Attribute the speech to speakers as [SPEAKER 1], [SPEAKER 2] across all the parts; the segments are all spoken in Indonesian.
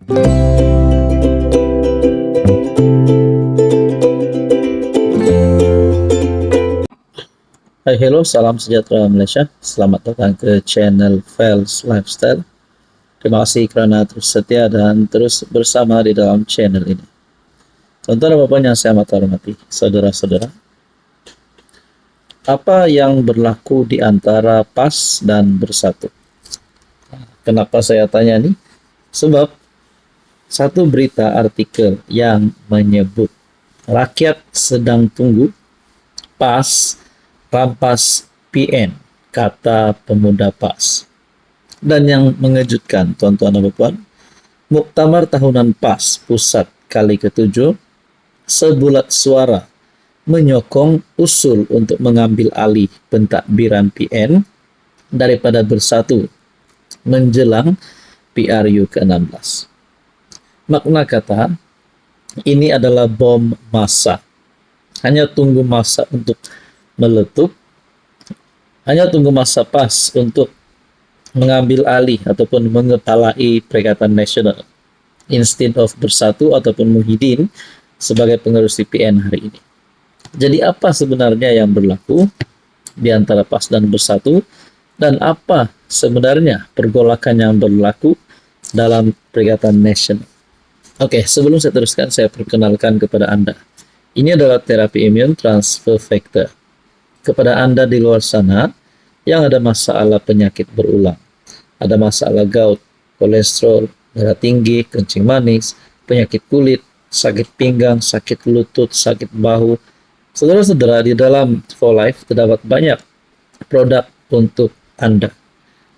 [SPEAKER 1] Hai, hello, salam sejahtera Malaysia. Selamat datang ke channel Fels Lifestyle. Terima kasih kerana terus setia dan terus bersama di dalam channel ini. Tuan-tuan dan puan yang saya amat hormati, saudara-saudara, apa yang berlaku di antara PAS dan Bersatu? Kenapa saya tanya ni? Sebab satu berita artikel yang menyebut rakyat sedang tunggu PAS rampas PN, kata pemuda PAS. Dan yang mengejutkan, tuan-tuan dan puan, muktamar tahunan PAS pusat kali ke-7 sebulat suara menyokong usul untuk mengambil alih pentadbiran PN daripada Bersatu menjelang PRU ke-16. Makna kata, ini adalah bom masa. Hanya tunggu masa untuk meletup, hanya tunggu masa PAS untuk mengambil alih ataupun mengepalai Perikatan Nasional instead of Bersatu ataupun Muhyiddin sebagai pengerusi PN hari ini. Jadi apa sebenarnya yang berlaku di antara PAS dan Bersatu, dan apa sebenarnya pergolakan yang berlaku dalam Perikatan Nasional? Oke, sebelum saya teruskan, saya perkenalkan kepada Anda. Ini adalah terapi imun transfer factor. Kepada Anda di luar sana yang ada masalah penyakit berulang, ada masalah gout, kolesterol, darah tinggi, kencing manis, penyakit kulit, sakit pinggang, sakit lutut, sakit bahu. Saudara-saudara, di dalam For Life terdapat banyak produk untuk Anda.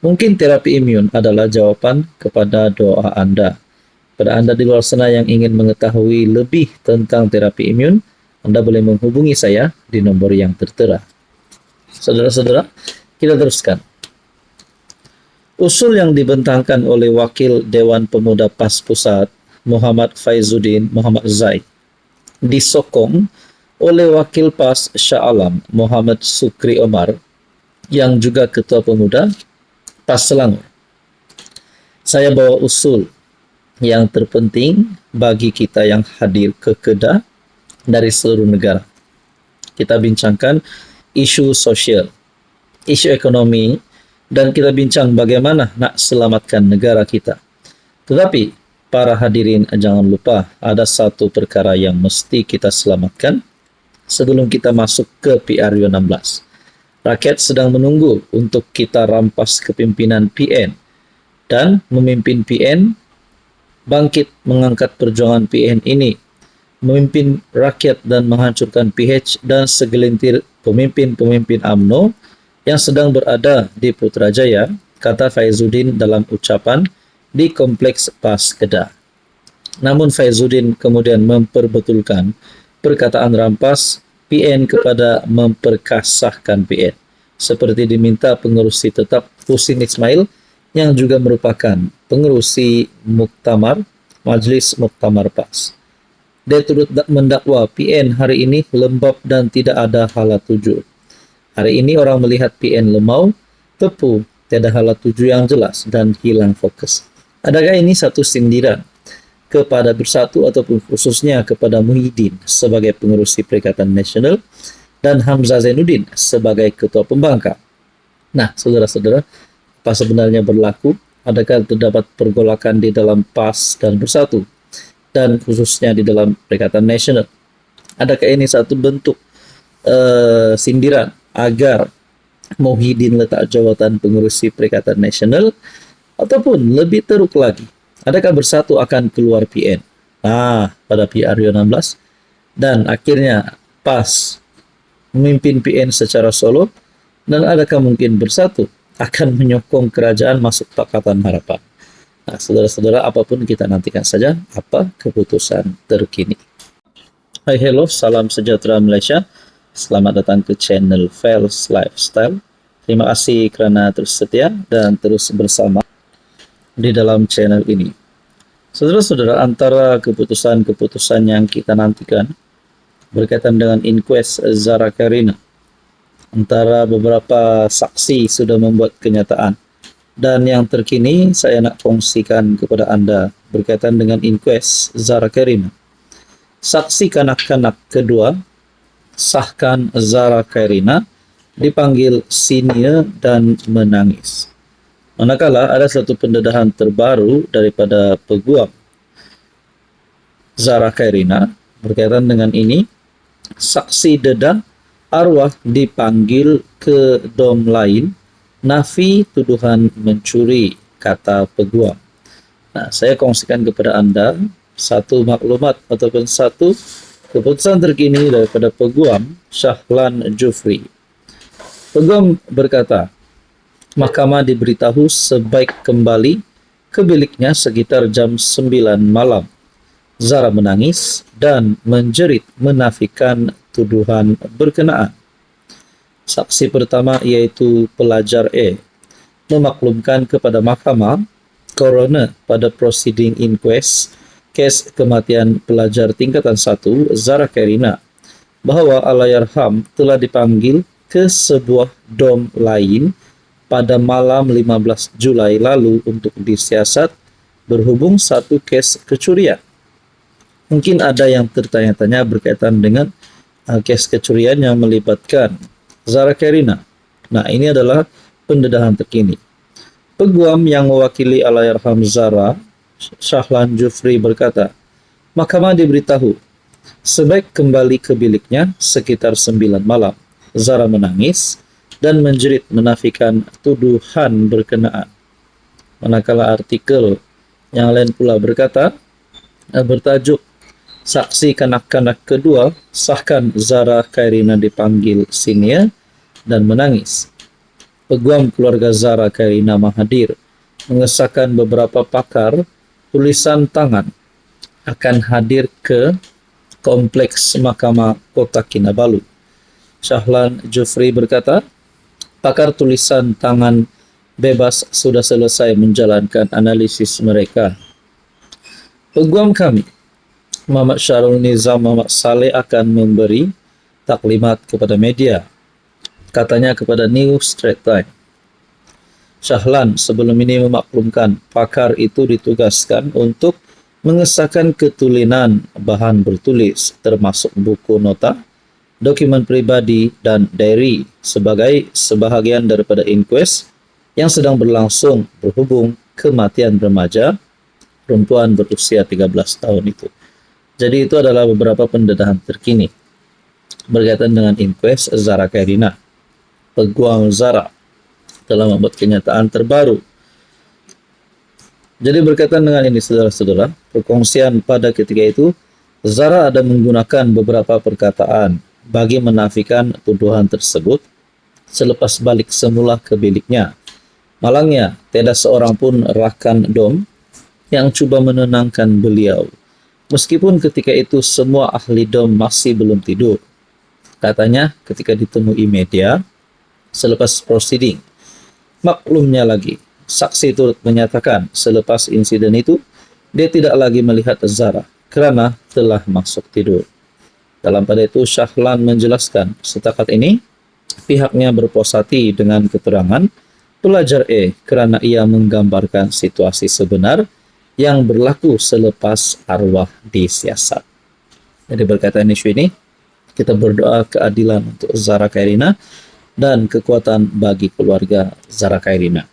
[SPEAKER 1] Mungkin terapi imun adalah jawaban kepada doa Anda. Pada Anda di luar sana yang ingin mengetahui lebih tentang terapi imun, Anda boleh menghubungi saya di nombor yang tertera. Saudara-saudara, kita teruskan. Usul yang dibentangkan oleh Wakil Dewan Pemuda PAS Pusat, Muhammad Faizuddin Muhammad Zaid, disokong oleh Wakil PAS Shah Alam, Muhammad Sukri Omar, yang juga Ketua Pemuda PAS Selangor. Saya bawa usul yang terpenting bagi kita yang hadir ke Kedah dari seluruh negara. Kita bincangkan isu sosial, isu ekonomi, dan kita bincang bagaimana nak selamatkan negara kita. Tetapi, para hadirin jangan lupa, ada satu perkara yang mesti kita selamatkan sebelum kita masuk ke PRU 16. Rakyat sedang menunggu untuk kita rampas kepimpinan PN dan memimpin PN, bangkit mengangkat perjuangan PN ini, memimpin rakyat dan menghancurkan PH dan segelintir pemimpin-pemimpin UMNO yang sedang berada di Putrajaya, kata Faizuddin dalam ucapan di Kompleks PAS Kedah. Namun Faizuddin kemudian memperbetulkan perkataan rampas PN kepada memperkasahkan PN, seperti diminta pengerusi tetap Husin Ismail yang juga merupakan pengerusi Muktamar Majlis Muktamar PAS. Dia turut mendakwa PN hari ini lembab dan tidak ada hala tuju. Hari ini orang melihat PN lemau, tepu, tiada hala tuju yang jelas dan hilang fokus. Adakah ini satu sindiran kepada Bersatu ataupun khususnya kepada Muhyiddin sebagai pengerusi Perikatan Nasional dan Hamzah Zainuddin sebagai Ketua Pembangkang? Nah, saudara-saudara, apa sebenarnya berlaku? Adakah terdapat pergolakan di dalam PAS dan Bersatu? Dan khususnya di dalam Perikatan Nasional? Adakah ini satu bentuk sindiran agar Muhyiddin letak jawatan pengerusi Perikatan Nasional, ataupun lebih teruk lagi, adakah Bersatu akan keluar PN pada PRU 16 dan akhirnya PAS memimpin PN secara solo, dan adakah mungkin Bersatu akan menyokong kerajaan masuk Pakatan Harapan? Nah, saudara-saudara, apapun kita nantikan saja apa keputusan terkini. Hai, hello, salam sejahtera Malaysia. Selamat datang ke channel Fels Lifestyle. Terima kasih kerana terus setia dan terus bersama di dalam channel ini. Saudara-saudara, antara keputusan-keputusan yang kita nantikan berkaitan dengan inquest Zahra Karina, antara beberapa saksi sudah membuat kenyataan. Dan yang terkini saya nak kongsikan kepada anda berkaitan dengan inquest Zara Kairina. Saksi kanak-kanak kedua, sahkan Zara Kairina, dipanggil Sinia dan menangis. Manakala ada satu pendedahan terbaru daripada peguam Zara Kairina berkaitan dengan ini, saksi dedah arwah dipanggil ke dom lain, nafi tuduhan mencuri, kata peguam. Nah, saya kongsikan kepada anda satu maklumat ataupun satu keputusan terkini daripada peguam Shahlan Jufri. Peguam berkata, mahkamah diberitahu sebaik kembali ke biliknya sekitar jam 9 malam. Zara menangis dan menjerit menafikan tuduhan berkenaan. Saksi pertama yaitu pelajar E memaklumkan kepada mahkamah coroner pada proceeding inquest kes kematian pelajar tingkatan 1 Zara Kairina bahawa Allahyarham telah dipanggil ke sebuah dom lain pada malam 15 Julai lalu untuk disiasat berhubung satu kes kecurian. Mungkin ada yang tertanya-tanya berkaitan dengan kes kecurian yang melibatkan Zara Kairina. Nah, ini adalah pendedahan terkini. Peguam yang mewakili Allahyarham Zara, Shahlan Jufri berkata, mahkamah diberitahu sebaik kembali ke biliknya sekitar 9 malam. Zara menangis dan menjerit menafikan tuduhan berkenaan. Manakala artikel yang lain pula berkata, bertajuk saksi kanak-kanak kedua, sahkan Zara Kairina dipanggil Sinia dan menangis. Peguam keluarga Zara Kairina Mahathir mengesahkan beberapa pakar tulisan tangan akan hadir ke kompleks Mahkamah Kota Kinabalu. Shahlan Jufri berkata, pakar tulisan tangan bebas sudah selesai menjalankan analisis mereka. Peguam kami, Muhammad Syahrul Nizam Muhammad Saleh akan memberi taklimat kepada media, katanya kepada New Straits Times. Shahlan sebelum ini memaklumkan pakar itu ditugaskan untuk mengesahkan ketulinan bahan bertulis termasuk buku nota, dokumen pribadi dan diary sebagai sebahagian daripada inquest yang sedang berlangsung berhubung kematian remaja perempuan berusia 13 tahun itu. Jadi itu adalah beberapa pendedahan terkini berkaitan dengan inquest Zara Kairina. Peguam Zara telah membuat kenyataan terbaru. Jadi berkaitan dengan ini saudara-saudara, perkongsian pada ketika itu, Zara ada menggunakan beberapa perkataan bagi menafikan tuduhan tersebut selepas balik semula ke biliknya. Malangnya, tiada seorang pun rakan dom yang cuba menenangkan beliau. Meskipun ketika itu semua ahli dom masih belum tidur. Katanya ketika ditemui media selepas proceeding. Maklumnya lagi, saksi turut menyatakan selepas insiden itu, dia tidak lagi melihat Zara kerana telah masuk tidur. Dalam pada itu, Shahlan menjelaskan setakat ini, pihaknya berpuas hati dengan keterangan pelajar E kerana ia menggambarkan situasi sebenar yang berlaku selepas arwah disiasat. Jadi berkaitan isu ini, kita berdoa keadilan untuk Zara Kairina dan kekuatan bagi keluarga Zara Kairina.